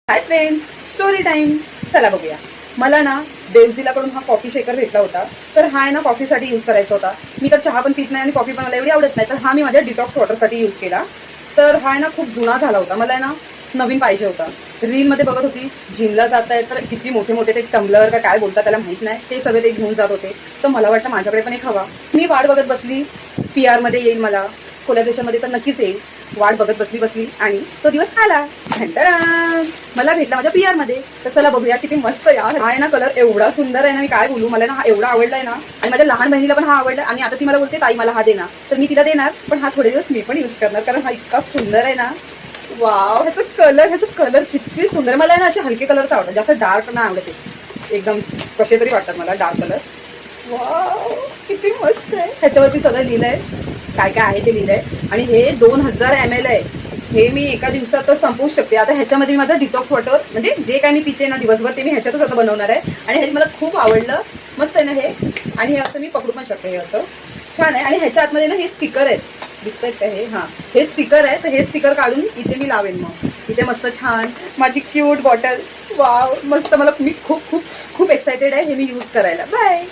Hi friends, story time. चला बघूया. मला ना देवजीलाकडून हा कॉफी शेकर भेटला होता. तर हा आहे ना कॉफीसाठी यूज करायचा होता. मी तर चहा पण पित नाही आणि कॉफी पण मला एवढी आवडत नाही. तर हा मी माझ्या डिटॉक्स वॉटरसाठी यूज केला. तर हा आहे ना खूप जुना झाला होता. मला आहे ना नवीन पाहिजे होता. रीलमध्ये बघत होती, जिमला जात आहे तर किती मोठे मोठे ते टम्बलर का काय बोलतात त्याला माहीत नाही, ते सगळे ते घेऊन जात होते. तर मला वाटतं माझ्याकडे पण एक हवा. मी वाट बघत बसली, PR मध्ये येईल मला, खोल्या देशामध्ये तर नक्कीच येईल. वाट बघत बसली आणि तो दिवस आला. घंटाळा मला भेटला माझ्या PR मध्ये. तर चला बघूया किती मस्त यार आहे ना. कलर एवढा सुंदर आहे ना, मी काय बोलू. मला ना हा एवढा आवडलाय ना. आणि माझ्या लहान बहिणीला पण हा आवडला आणि आता ती मला बोलते ताई मला हा दे ना. तर मी तिला देणार, पण हा थोडे दिवस मी पण यूज करणार कारण हा इतका सुंदर आहे ना. वाव, ह्याचा कलर किती सुंदर. मला आहे ना असे हलके कलरच आवडतात, जास्त डार्क नाही आवडते. एकदम कसे तरी वाटतात मला डार्क कलर. वाव, किती मस्त आहे. ह्याच्यावरती सगळं लिहिलंय, काय काय आहे ते लिहिलंय. आणि हे 2000 ml आहे. हे मी एका दिवसात तर संपवूच शकते. आता ह्याच्यामध्ये मी माझं डिटॉक्स वॉटर म्हणजे जे काय मी पिते ना दिवसभर ते मी ह्याच्यातच आता बनवणार आहे. आणि हे मला खूप आवडलं. मस्त आहे ना हे. आणि हे असं मी पकडू पण शकते. हे असं छान आहे. आणि ह्याच्या आतमध्ये ना हे स्टिकर आहेत, दिसतंय का हे. हां, हे स्टिकर आहे. तर हे स्टिकर काढून इथे मी लावेन. मग इथे मस्त छान माझी क्यूट बॉटल. वाव, मस्त. मी खूप खूप खूप एक्सायटेड आहे हे मी यूज करायला. बाय.